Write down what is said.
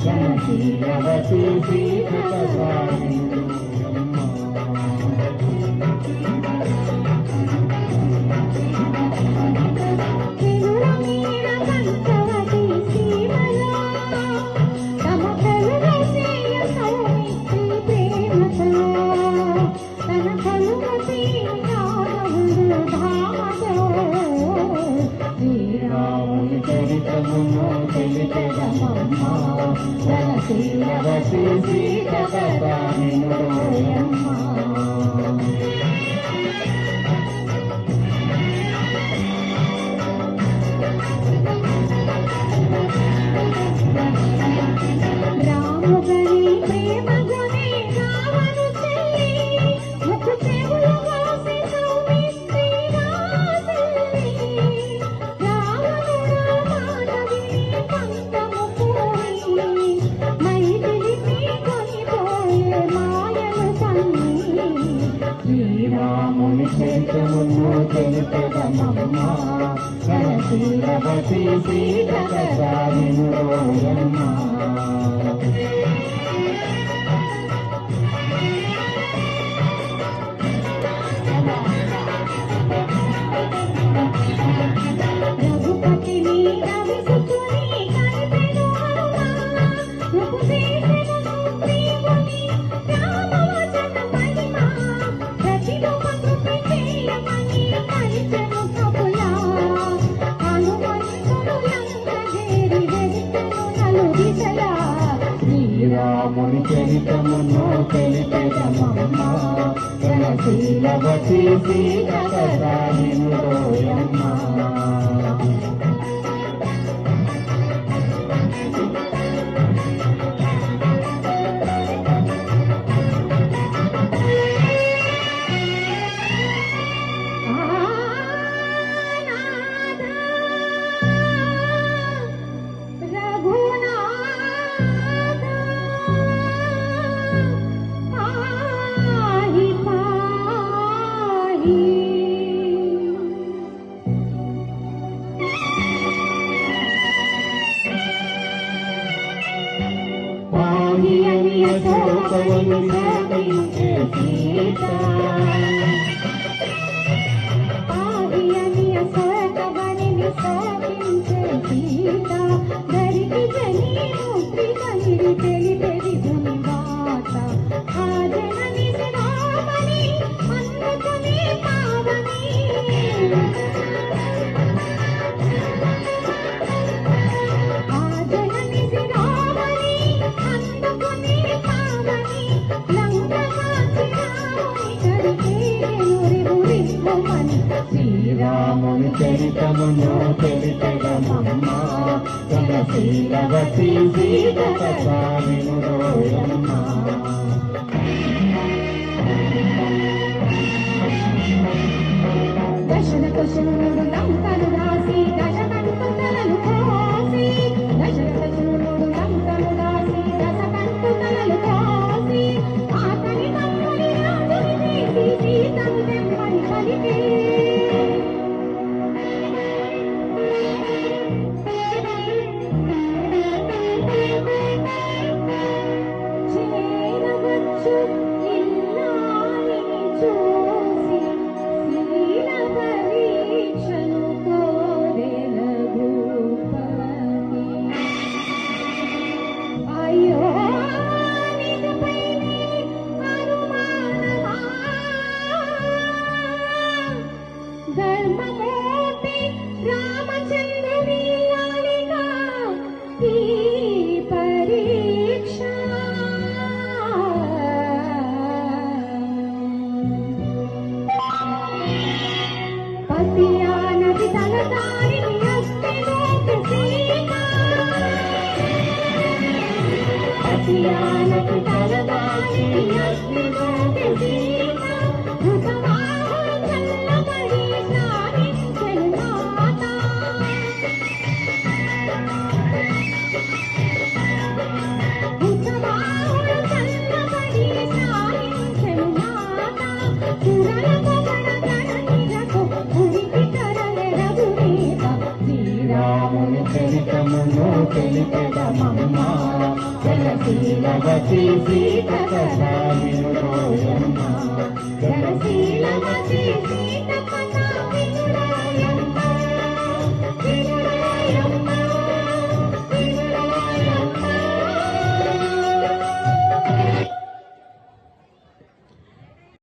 ధనశీలవతి శ్రీకృతసారిణుడు ధనశీలవతి శ్రీకృతసారిణుడోయమ్మ శ్రీరాముని చరితమును తెలిపెదమమ్మ ధనశీలవతి శ్రీకృతసారిణుడోయమ్మ శ్రీరాముని చరితమును తెలిపెదమమ్మ ధనశీలవతి శ్రీకృతసారిణుడోయమ్మ శోకవని శోకించే సీత పాహియనియ శోకవని శోకించే సీత దరికి జని ముక్తి కనిరి తెలిపెది గుణవాత ఆ జనని శ్రావణి అందుకునే పావని ఆ జనని శ్రావణి అందుకునే శ్రీరాముని చరితమును తెలిపెదమమ్మ ధనశీలవతి శ్రీకృతసారిణుడోయమ్మ దశరథశూరుడు లంకను రాసి దశకంఠు తలలు కోసి దశరథశూరుడు లంకను రాసి దశకంఠు తలలు కోసి ఆతని తమ్ముని రాజుని చేసి సీతను తెమ్మని పలికే శ్రీరాముని చరితమును తెలిపెదమమ్మా జలశీలవతి సీత